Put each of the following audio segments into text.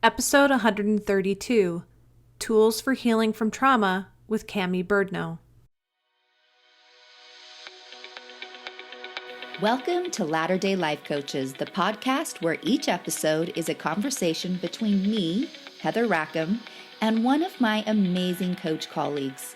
Episode 132, Tools for Healing from Trauma with Cami Birdno. Welcome to Latter-day Life Coaches, the podcast where each episode is a conversation between me, Heather Rackham, and one of my amazing coach colleagues.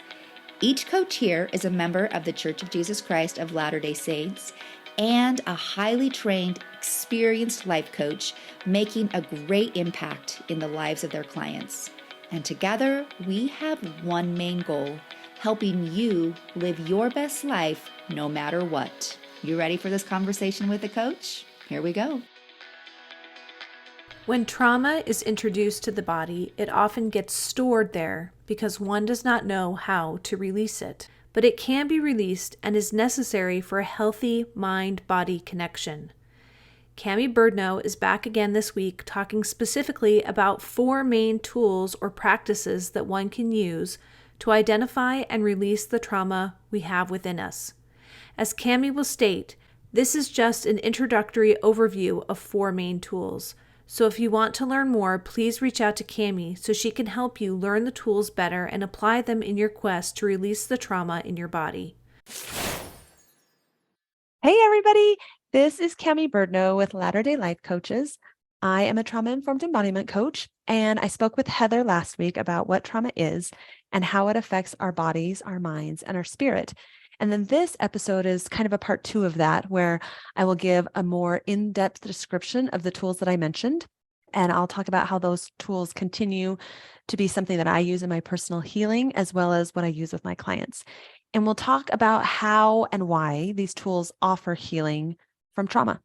Each coach here is a member of the Church of Jesus Christ of Latter-day Saints and a highly trained, experienced life coach making a great impact in the lives of their clients. And together, we have one main goal, helping you live your best life no matter what. You ready for this conversation with a coach? Here we go. When trauma is introduced to the body, it often gets stored there because one does not know how to release it. But it can be released and is necessary for a healthy mind-body connection. Cami Birdno is back again this week talking specifically about 4 main tools or practices that one can use to identify and release the trauma we have within us. As Cami will state, this is just an introductory overview of 4 main tools. So if you want to learn more, please reach out to Cami so she can help you learn the tools better and apply them in your quest to release the trauma in your body. Hey everybody, this is Cami Birdno with Latter-day Life Coaches. I am a trauma-informed embodiment coach, and I spoke with Heather last week about what trauma is and how it affects our bodies, our minds, and our spirit. And then this episode is kind of a part 2 of that, where I will give a more in-depth description of the tools that I mentioned. And I'll talk about how those tools continue to be something that I use in my personal healing, as well as what I use with my clients. And we'll talk about how and why these tools offer healing from trauma.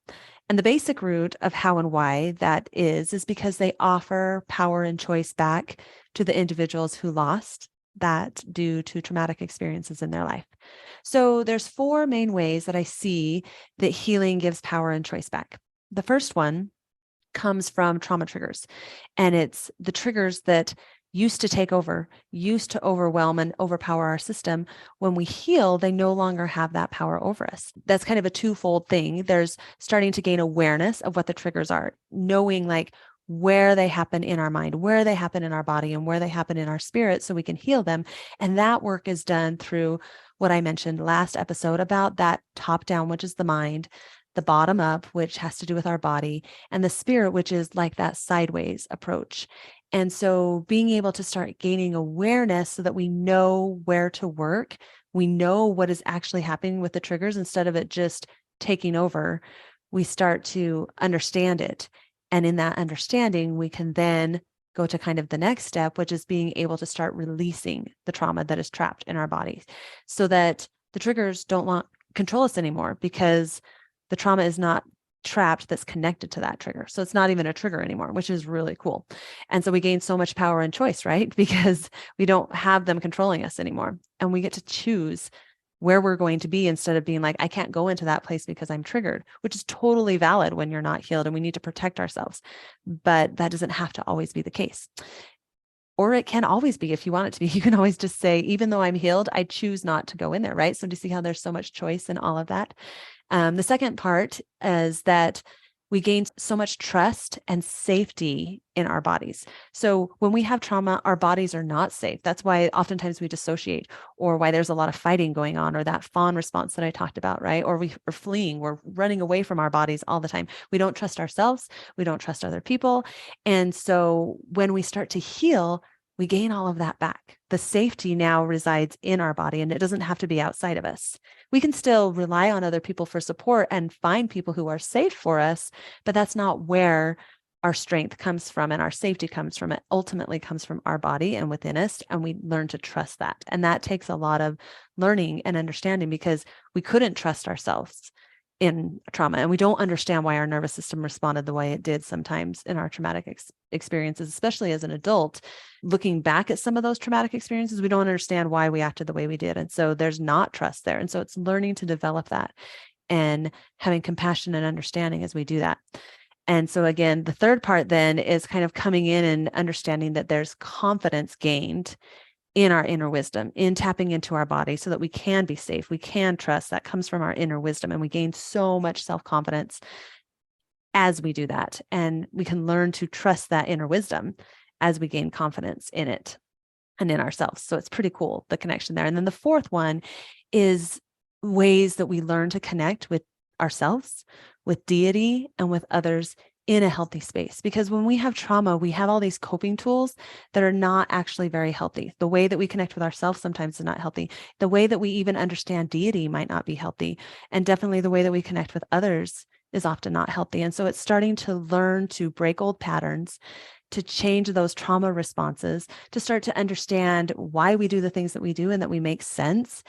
And the basic root of how and why that is because they offer power and choice back to the individuals who lost that due to traumatic experiences in their life. So there's 4 main ways that I see that healing gives power and choice back. The first one comes from trauma triggers, and it's the triggers that used to take over, used to overwhelm and overpower our system. When we heal, they no longer have that power over us. That's kind of a twofold thing. There's starting to gain awareness of what the triggers are, knowing like where they happen in our mind, where they happen in our body, and where they happen in our spirit so we can heal them. And that work is done through what I mentioned last episode about that top down, which is the mind, the bottom up, which has to do with our body, and the spirit, which is like that sideways approach. And so being able to start gaining awareness so that we know where to work, we know what is actually happening with the triggers instead of it just taking over, we start to understand it. And in that understanding, we can then go to kind of the next step, which is being able to start releasing the trauma that is trapped in our bodies so that the triggers don't control us anymore, because the trauma is not trapped that's connected to that trigger. So it's not even a trigger anymore, which is really cool. And so we gain so much power and choice, right? Because we don't have them controlling us anymore. And we get to choose where we're going to be instead of being like, I can't go into that place because I'm triggered, which is totally valid when you're not healed and we need to protect ourselves. But that doesn't have to always be the case. Or it can always be if you want it to be. You can always just say, even though I'm healed, I choose not to go in there, right? So do you see how there's so much choice in all of that? The second part is that we gain so much trust and safety in our bodies. So when we have trauma, our bodies are not safe. That's why oftentimes we dissociate, or why there's a lot of fighting going on, or that fawn response that I talked about, right? Or we're fleeing, we're running away from our bodies all the time. We don't trust ourselves. We don't trust other people. And so when we start to heal, we gain all of that back. The safety now resides in our body, and it doesn't have to be outside of us. We can still rely on other people for support and find people who are safe for us, but that's not where our strength comes from and our safety comes from. It ultimately comes from our body and within us, and we learn to trust that. And that takes a lot of learning and understanding, because we couldn't trust ourselves in trauma, and we don't understand why our nervous system responded the way it did sometimes in our traumatic experiences, especially as an adult. Looking back at some of those traumatic experiences, we don't understand why we acted the way we did. And so there's not trust there. And so it's learning to develop that and having compassion and understanding as we do that. And so again, the third part then is kind of coming in and understanding that there's confidence gained in our inner wisdom, in tapping into our body so that we can be safe. We can trust. That comes from our inner wisdom. And we gain so much self-confidence as we do that. And we can learn to trust that inner wisdom as we gain confidence in it and in ourselves. So it's pretty cool, the connection there. And then the fourth one is ways that we learn to connect with ourselves, with deity, and with others in a healthy space. Because when we have trauma, we have all these coping tools that are not actually very healthy. The way that we connect with ourselves sometimes is not healthy. The way that we even understand deity might not be healthy. And definitely the way that we connect with others is often not healthy. And so it's starting to learn to break old patterns, to change those trauma responses, to start to understand why we do the things that we do and that we make sense,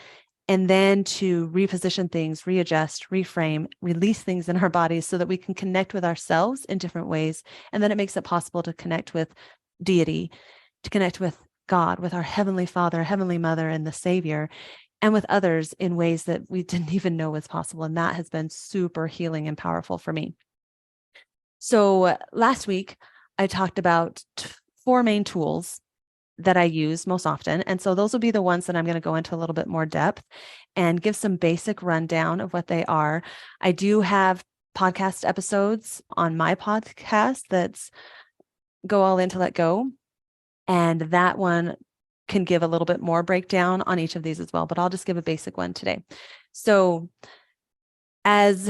and then to reposition things, readjust, reframe, release things in our bodies so that we can connect with ourselves in different ways. And then it makes it possible to connect with deity, to connect with God, with our Heavenly Father, Heavenly Mother, and the Savior, and with others in ways that we didn't even know was possible. And that has been super healing and powerful for me. So last week, I talked about 4 main tools that I use most often. And so those will be the ones that I'm going to go into a little bit more depth and give some basic rundown of what they are. I do have podcast episodes on my podcast that's Go All In to Let Go. And that one can give a little bit more breakdown on each of these as well, but I'll just give a basic one today. So as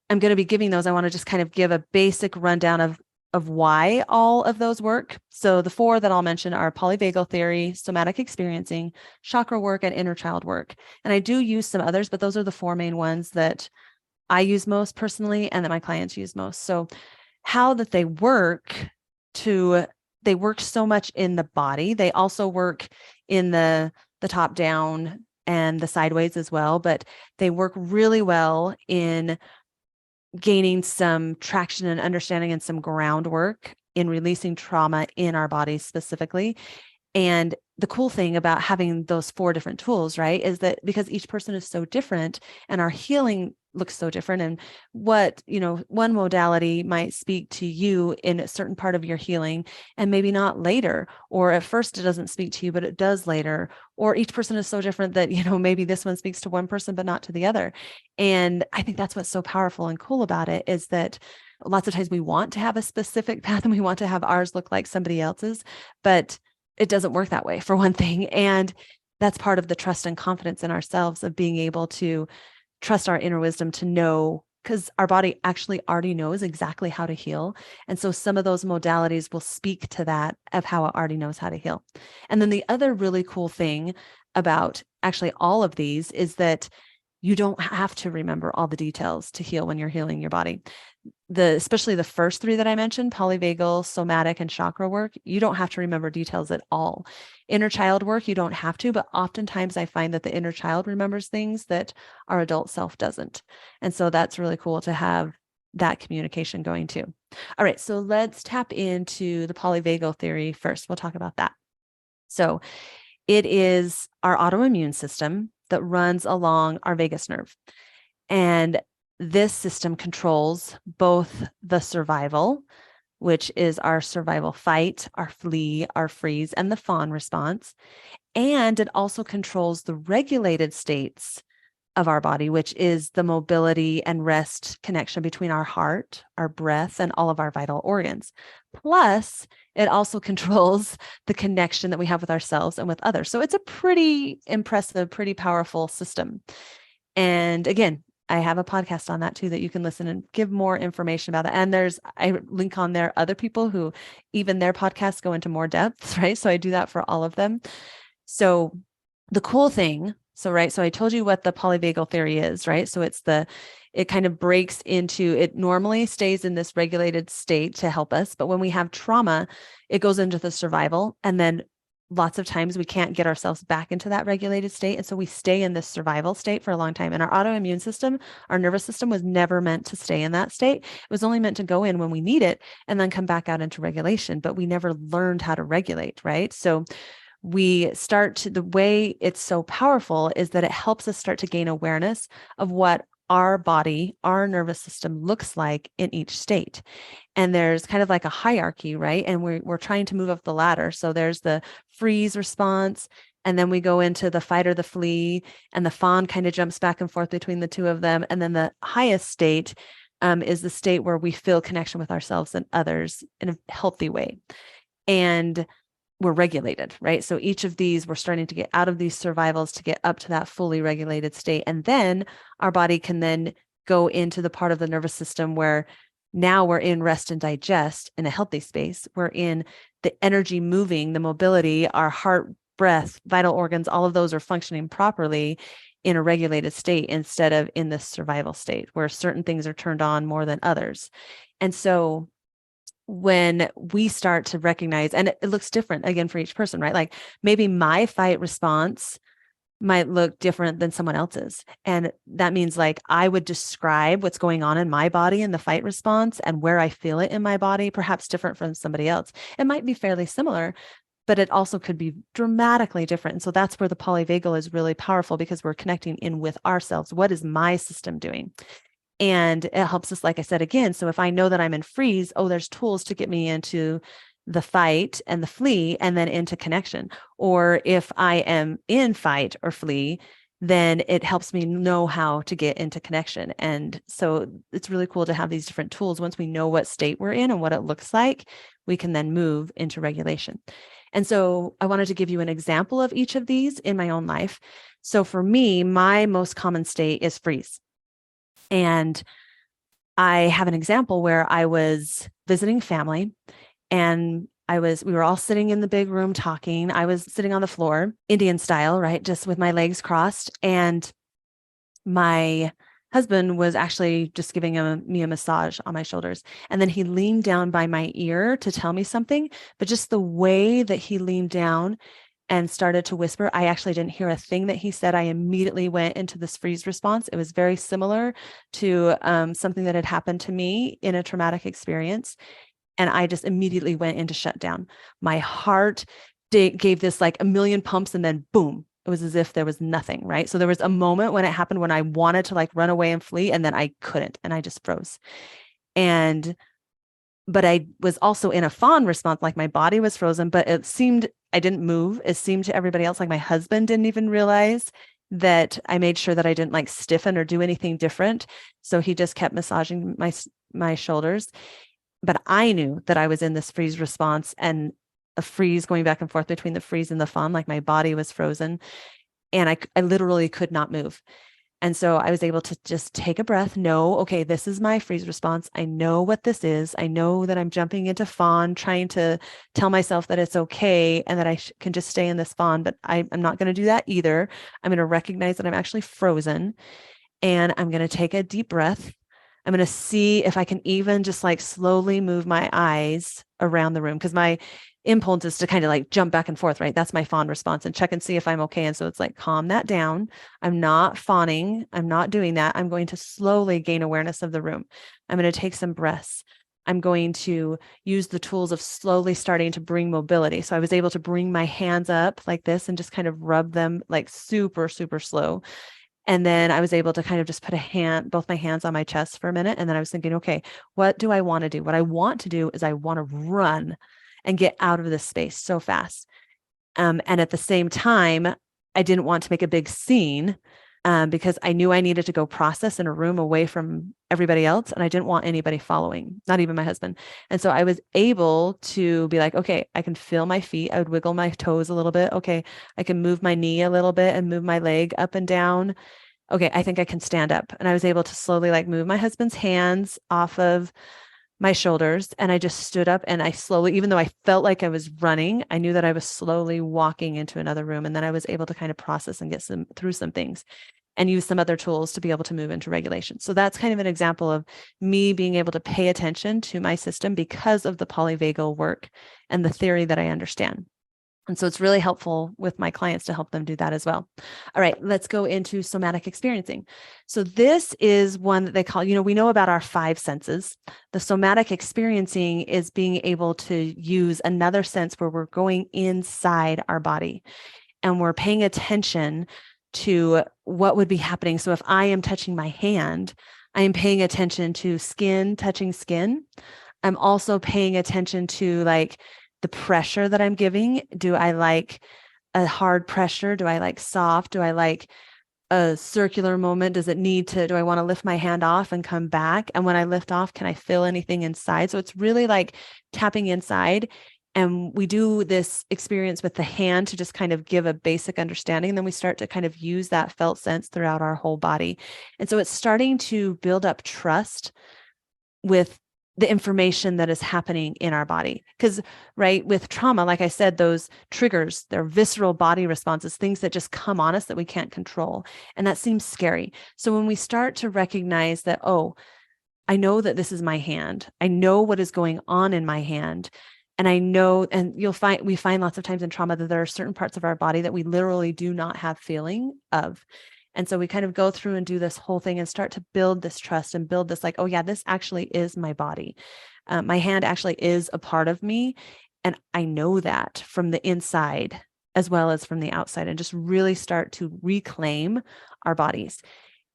I'm going to be giving those, I want to just kind of give a basic rundown of why all of those work. So the 4 that I'll mention are polyvagal theory, somatic experiencing, chakra work, and inner child work. And I do use some others, but those are the 4 main ones that I use most personally and that my clients use most. So how that they work so much in the body. They also work in the top down and the sideways as well, but they work really well in gaining some traction and understanding and some groundwork in releasing trauma in our bodies specifically. And the cool thing about having those 4 different tools, right, is that because each person is so different and our healing looks so different, and what, one modality might speak to you in a certain part of your healing and maybe not later, or at first it doesn't speak to you, but it does later, or each person is so different that, maybe this one speaks to one person, but not to the other. And I think that's what's so powerful and cool about it, is that lots of times we want to have a specific path and we want to have ours look like somebody else's, but it doesn't work that way, for one thing. And that's part of the trust and confidence in ourselves, of being able to trust our inner wisdom to know, because our body actually already knows exactly how to heal. And so some of those modalities will speak to that, of how it already knows how to heal. And then the other really cool thing about actually all of these is that you don't have to remember all the details to heal when you're healing your body. Especially the first 3 that I mentioned, polyvagal, somatic, and chakra work, you don't have to remember details at all. Inner child work, you don't have to, but oftentimes I find that the inner child remembers things that our adult self doesn't. And so that's really cool to have that communication going too. All right, so let's tap into the polyvagal theory first. We'll talk about that. So it is our autoimmune system that runs along our vagus nerve. And this system controls both the survival, which is our survival fight, our flee, our freeze, and the fawn response. And it also controls the regulated states of our body, which is the mobility and rest connection between our heart, our breath, and all of our vital organs. Plus, it also controls the connection that we have with ourselves and with others. So it's a pretty impressive, pretty powerful system. And again, I have a podcast on that too, that you can listen and give more information about that. And I link on there other people who even their podcasts go into more depth, right? So I do that for all of them. So the cool thing, so I told you what the polyvagal theory is, right? So it kind of breaks into, it normally stays in this regulated state to help us. But when we have trauma, it goes into the survival, and then lots of times we can't get ourselves back into that regulated state. And so we stay in this survival state for a long time. And our autoimmune system, our nervous system, was never meant to stay in that state. It was only meant to go in when we need it and then come back out into regulation, but we never learned how to regulate, right? So the way it's so powerful is that it helps us start to gain awareness of what our body, our nervous system looks like in each state. And there's kind of like a hierarchy, right? And we're trying to move up the ladder. So there's the freeze response, and then we go into the fight or the flee, and the fawn kind of jumps back and forth between the 2 of them. And then the highest state is the state where we feel connection with ourselves and others in a healthy way. And we're regulated, right? So each of these, we're starting to get out of these survivals to get up to that fully regulated state. And then our body can then go into the part of the nervous system where now we're in rest and digest in a healthy space. We're in the energy moving, the mobility, our heart, breath, vital organs, all of those are functioning properly in a regulated state instead of in this survival state where certain things are turned on more than others. And so when we start to recognize, and it looks different again for each person, right? Like maybe my fight response might look different than someone else's. And that means like I would describe what's going on in my body in the fight response and where I feel it in my body, perhaps different from somebody else. It might be fairly similar, but it also could be dramatically different. And so that's where the polyvagal is really powerful because we're connecting in with ourselves. What is my system doing? And it helps us, like I said, again. So if I know that I'm in freeze, there's tools to get me into the fight and the flee and then into connection. Or if I am in fight or flee, then it helps me know how to get into connection. And so it's really cool to have these different tools. Once we know what state we're in and what it looks like, we can then move into regulation. And so I wanted to give you an example of each of these in my own life. So for me, my most common state is freeze. And I have an example where I was visiting family and we were all sitting in the big room talking. I was sitting on the floor, Indian style, right? Just with my legs crossed. And my husband was actually just giving me a massage on my shoulders. And then he leaned down by my ear to tell me something, but just the way that he leaned down and started to whisper, I actually didn't hear a thing that he said. I immediately went into this freeze response. It was very similar to something that had happened to me in a traumatic experience. And I just immediately went into shutdown. My heart gave this like a million pumps and then boom, it was as if there was nothing, right? So there was a moment when it happened when I wanted to like run away and flee and then I couldn't and I just froze. But I was also in a fawn response, like my body was frozen, but it seemed I didn't move. It seemed to everybody else like my husband didn't even realize that I made sure that I didn't like stiffen or do anything different. So he just kept massaging my shoulders. But I knew that I was in this freeze response and a freeze going back and forth between the freeze and the fawn, like my body was frozen. And I literally could not move. And so I was able to just take a breath, know, okay, this is my freeze response. I know what this is. I know that I'm jumping into fawn, trying to tell myself that it's okay and that I can just stay in this fawn, but I'm not going to do that either. I'm going to recognize that I'm actually frozen and I'm going to take a deep breath. I'm going to see if I can even just like slowly move my eyes around the room because my impulse is to kind of like jump back and forth, right? That's my fawn response and check and see if I'm okay. And so it's like, calm that down. I'm not fawning. I'm not doing that. I'm going to slowly gain awareness of the room. I'm going to take some breaths. I'm going to use the tools of slowly starting to bring mobility. So I was able to bring my hands up like this and just kind of rub them like super, super slow. And then I was able to kind of just put both my hands on my chest for a minute. And then I was thinking, okay, what do I want to do? What I want to do is I want to run and get out of this space so fast. And at the same time, I didn't want to make a big scene because I knew I needed to go process in a room away from everybody else. And I didn't want anybody following, not even my husband. And so I was able to be like, okay, I can feel my feet. I would wiggle my toes a little bit. Okay, I can move my knee a little bit and move my leg up and down. Okay, I think I can stand up. And I was able to slowly like move my husband's hands off of my shoulders. And I just stood up and I slowly, even though I felt like I was running, I knew that I was slowly walking into another room. And then I was able to kind of process and get through some things and use some other tools to be able to move into regulation. So that's kind of an example of me being able to pay attention to my system because of the polyvagal work and the theory that I understand. And so it's really helpful with my clients to help them do that as well. All right, let's go into somatic experiencing. So this is one that they call, we know about our 5 senses. The somatic experiencing is being able to use another sense where we're going inside our body and we're paying attention to what would be happening. So if I am touching my hand, I am paying attention to skin touching skin. I'm also paying attention to like the pressure that I'm giving. Do I like a hard pressure? Do I like soft? Do I like a circular moment? Do I want to lift my hand off and come back? And when I lift off, can I feel anything inside? So it's really like tapping inside. And we do this experience with the hand to just kind of give a basic understanding. And then we start to kind of use that felt sense throughout our whole body. And so it's starting to build up trust with the information that is happening in our body. Because, right, with trauma, like I said, those triggers, they're visceral body responses, things that just come on us that we can't control. And that seems scary. So when we start to recognize that, oh, I know that this is my hand, I know what is going on in my hand. And I know, and we find lots of times in trauma that there are certain parts of our body that we literally do not have feeling of. And so we kind of go through and do this whole thing and start to build this trust and build this like, oh yeah, this actually is my body. My hand actually is a part of me. And I know that from the inside as well as from the outside, and just really start to reclaim our bodies.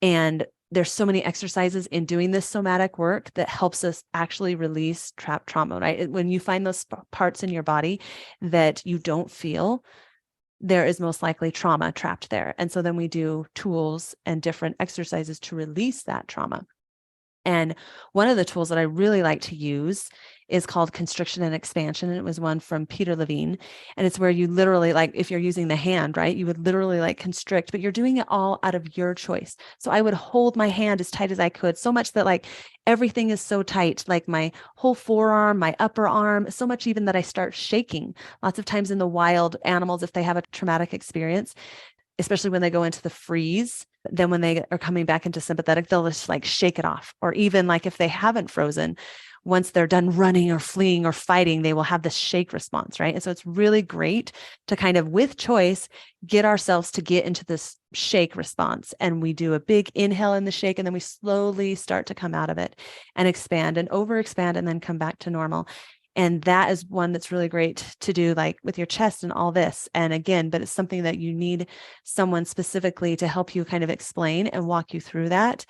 And there's so many exercises in doing this somatic work that helps us actually release trapped trauma, right? When you find those parts in your body that you don't feel, there is most likely trauma trapped there. And so then we do tools and different exercises to release that trauma. And one of the tools that I really like to use is called constriction and expansion. And it was one from Peter Levine. And it's where you literally, like, if you're using the hand, right, you would literally like constrict, but you're doing it all out of your choice. So I would hold my hand as tight as I could, so much that like everything is so tight, like my whole forearm, my upper arm, so much even that I start shaking. Lots of times in the wild, animals, if they have a traumatic experience, especially when they go into the freeze, then when they are coming back into sympathetic, they'll just like shake it off. Or even like if they haven't frozen, once they're done running or fleeing or fighting, they will have this shake response, right? And so it's really great to kind of, with choice, get ourselves to get into this shake response. And we do a big inhale in the shake, and then we slowly start to come out of it and expand and overexpand and then come back to normal. And that is one that's really great to do, like with your chest and all this. And again, but it's something that you need someone specifically to help you kind of explain and walk you through that,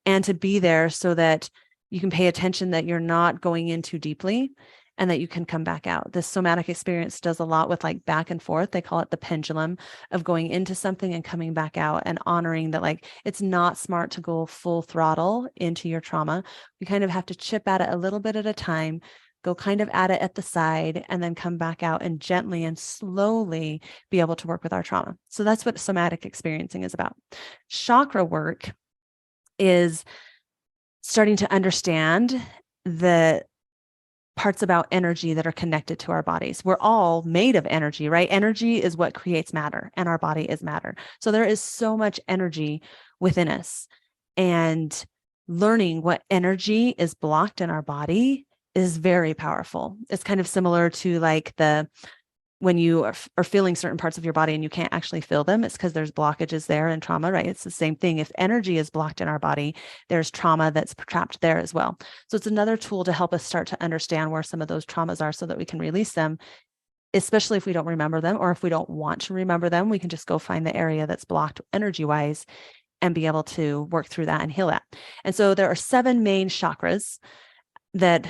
and to be there so that you can pay attention that you're not going in too deeply and that you can come back out. This somatic experience does a lot with like back and forth. They call it the pendulum of going into something and coming back out, and honoring that like it's not smart to go full throttle into your trauma. We kind of have to chip at it a little bit at a time, go kind of at it at the side, and then come back out and gently and slowly be able to work with our trauma. So that's what somatic experiencing is about. Chakra work is starting to understand the parts about energy that are connected to our bodies. We're all made of energy, right? Energy is what creates matter, and our body is matter. So there is so much energy within us. And learning what energy is blocked in our body is very powerful. It's kind of similar to like when you are feeling certain parts of your body and you can't actually feel them, it's because there's blockages there in trauma, right? It's the same thing. If energy is blocked in our body, there's trauma that's trapped there as well. So it's another tool to help us start to understand where some of those traumas are so that we can release them, especially if we don't remember them, or if we don't want to remember them, we can just go find the area that's blocked energy-wise and be able to work through that and heal that. And so there are 7 main chakras that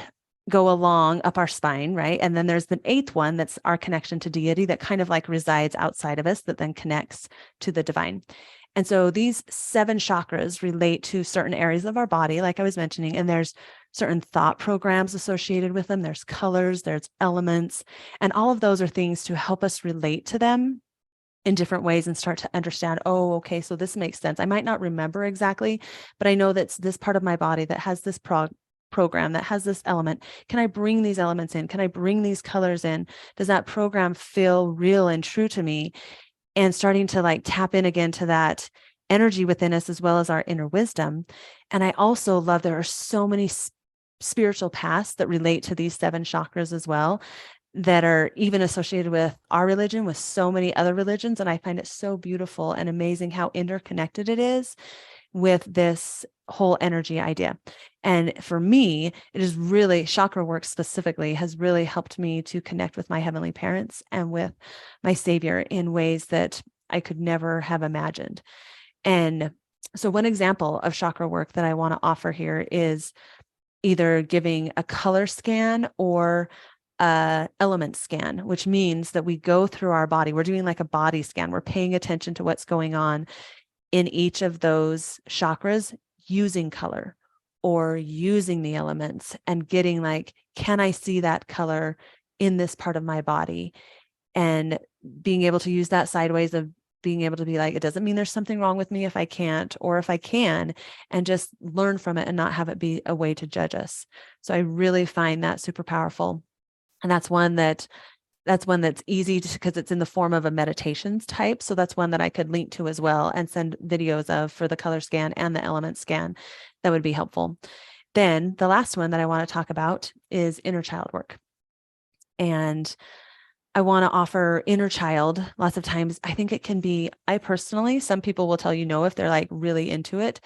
go along up our spine, right? And then there's the 8th one that's our connection to deity, that kind of like resides outside of us, that then connects to the divine. And so these 7 chakras relate to certain areas of our body, like I was mentioning, and there's certain thought programs associated with them. There's colors, there's elements, and all of those are things to help us relate to them in different ways and start to understand, oh, okay, so this makes sense. I might not remember exactly, but I know that's this part of my body that has this program, that has this element. Can I bring these elements in? Can I bring these colors in? Does that program feel real and true to me? And starting to like tap in again to that energy within us, as well as our inner wisdom. And I also love, there are so many spiritual paths that relate to these 7 chakras as well, that are even associated with our religion, with so many other religions. And I find it so beautiful and amazing how interconnected it is with this whole energy idea. And for me, it is really, chakra work specifically has really helped me to connect with my heavenly parents and with my savior in ways that I could never have imagined. And so one example of chakra work that I want to offer here is either giving a color scan or element scan, which means that we go through our body. We're doing like a body scan. We're paying attention to what's going on in each of those chakras using color or using the elements and getting like, can I see that color in this part of my body? And being able to use that sideways of being able to be like, it doesn't mean there's something wrong with me if I can't, or if I can, and just learn from it and not have it be a way to judge us. So I really find that super powerful. And that's one that's easy because it's in the form of a meditations type. So that's one that I could link to as well and send videos of for the color scan and the element scan. That would be helpful. Then the last one that I want to talk about is inner child work. And I want to offer inner child. Lots of times, I think it can be, I personally, some people will tell you no if they're like really into it.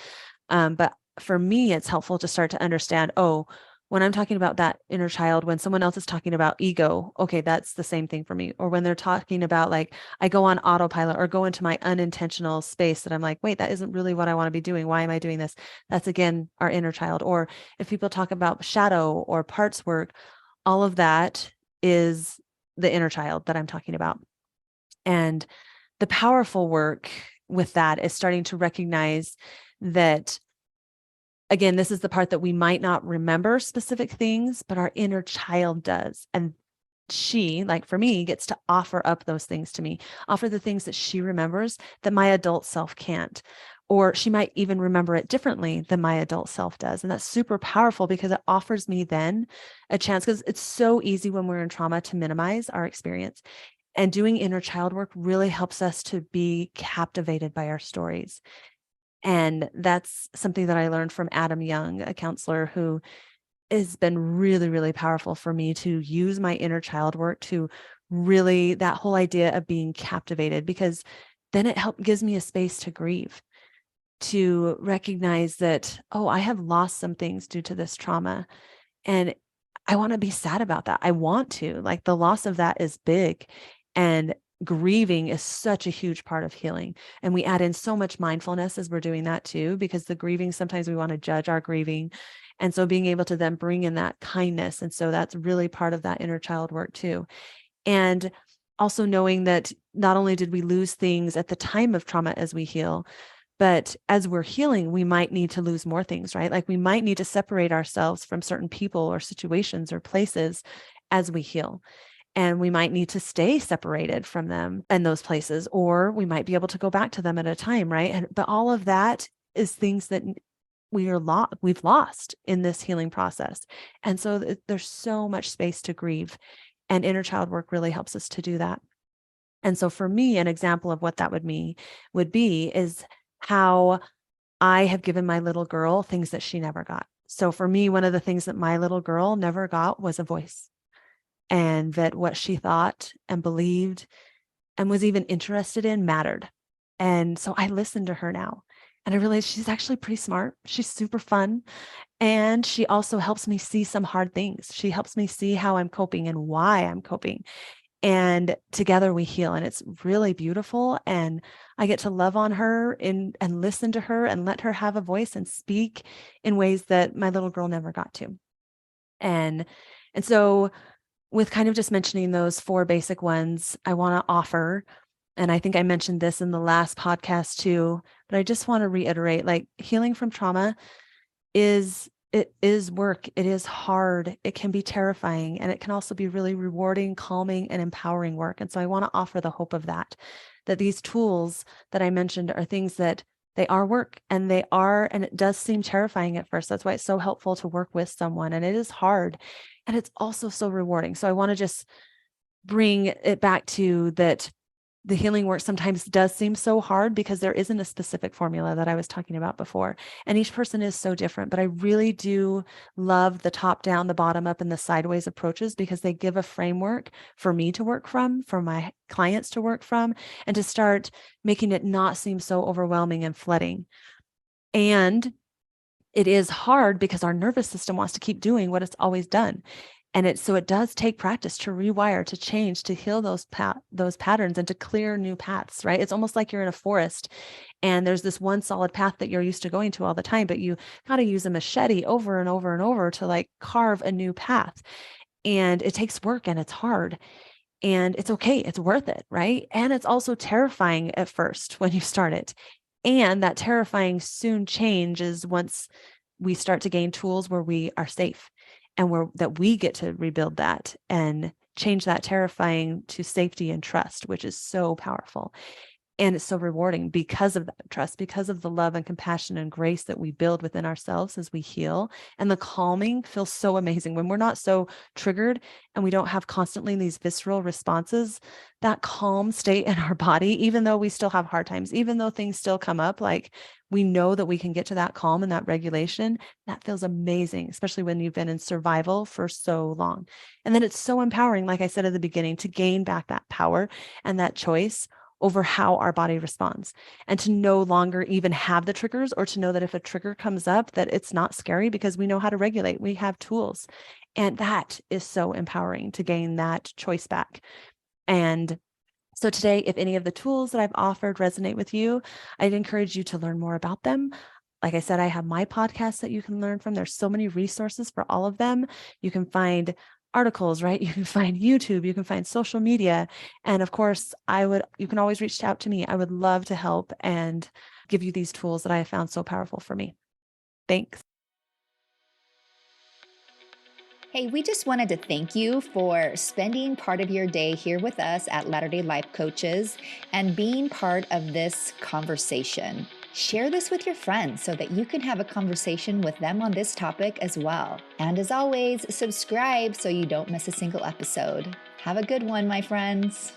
But for me, it's helpful to start to understand, oh, when I'm talking about that inner child, when someone else is talking about ego, okay, that's the same thing for me. Or when they're talking about like, I go on autopilot or go into my unintentional space that I'm like, wait, that isn't really what I want to be doing. Why am I doing this? That's again, our inner child. Or if people talk about shadow or parts work, all of that is the inner child that I'm talking about. And the powerful work with that is starting to recognize that, again, this is the part that we might not remember specific things, but our inner child does. And she, like for me, gets to offer up those things to me, offer the things that she remembers that my adult self can't. Or she might even remember it differently than my adult self does. And that's super powerful because it offers me then a chance, because it's so easy when we're in trauma to minimize our experience. And doing inner child work really helps us to be captivated by our stories. And that's something that I learned from Adam Young, a counselor who has been really, really powerful for me to use my inner child work to really, that whole idea of being captivated, because then it gives me a space to grieve, to recognize that, oh, I have lost some things due to this trauma. And I want to be sad about that. I want to, like, the loss of that is big. And grieving is such a huge part of healing. And we add in so much mindfulness as we're doing that too, because the grieving, sometimes we want to judge our grieving. And so being able to then bring in that kindness. And so that's really part of that inner child work too. And also knowing that not only did we lose things at the time of trauma as we heal, but as we're healing, we might need to lose more things, right? Like we might need to separate ourselves from certain people or situations or places as we heal. And we might need to stay separated from them and those places, or we might be able to go back to them at a time, right? But all of that is things that we've lost in this healing process. And so there's so much space to grieve, and inner child work really helps us to do that. And so for me, an example of what that would be is how I have given my little girl things that she never got. So for me, one of the things that my little girl never got was a voice, and that what she thought and believed and was even interested in mattered. And so I listen to her now, and I realize she's actually pretty smart. She's super fun. And she also helps me see some hard things. She helps me see how I'm coping and why I'm coping. And together we heal, and it's really beautiful. And I get to love on her and listen to her and let her have a voice and speak in ways that my little girl never got to. And so with kind of just mentioning those 4 basic ones, I want to offer, and I think I mentioned this in the last podcast too, but I just want to reiterate, like, healing from trauma is work. It is hard. It can be terrifying, and it can also be really rewarding, calming, and empowering work. And so I want to offer the hope of that these tools that I mentioned are things that they are work, and it does seem terrifying at first. That's why it's so helpful to work with someone, and it is hard, and it's also so rewarding. So I want to just bring it back to that. The healing work sometimes does seem so hard because there isn't a specific formula that I was talking about before. And each person is so different, but I really do love the top down, the bottom up, and the sideways approaches, because they give a framework for me to work from, for my clients to work from, and to start making it not seem so overwhelming and flooding. And it is hard because our nervous system wants to keep doing what it's always done. And it does take practice to rewire, to change, to heal those patterns, and to clear new paths, right? It's almost like you're in a forest and there's this one solid path that you're used to going to all the time, but you got to use a machete over and over and over to like carve a new path. And it takes work, and it's hard, and it's okay. It's worth it, right? And it's also terrifying at first when you start it. And that terrifying soon changes once we start to gain tools where we are safe and that we get to rebuild that and change that terrifying to safety and trust, which is so powerful. And it's so rewarding because of that trust, because of the love and compassion and grace that we build within ourselves as we heal. And the calming feels so amazing when we're not so triggered and we don't have constantly these visceral responses. That calm state in our body, even though we still have hard times, even though things still come up, like we know that we can get to that calm and that regulation. That feels amazing, especially when you've been in survival for so long. And then it's so empowering, like I said at the beginning, to gain back that power and that choice over how our body responds, and to no longer even have the triggers, or to know that if a trigger comes up, that it's not scary because we know how to regulate. We have tools. And that is so empowering to gain that choice back. And so today, if any of the tools that I've offered resonate with you, I'd encourage you to learn more about them. Like I said, I have my podcast that you can learn from. There's so many resources for all of them. You can find articles, right? You can find YouTube, you can find social media. And of course, you can always reach out to me. I would love to help and give you these tools that I have found so powerful for me. Thanks. Hey, we just wanted to thank you for spending part of your day here with us at Latter-day Life Coaches and being part of this conversation. Share this with your friends so that you can have a conversation with them on this topic as well. And as always, subscribe so you don't miss a single episode. Have a good one, my friends.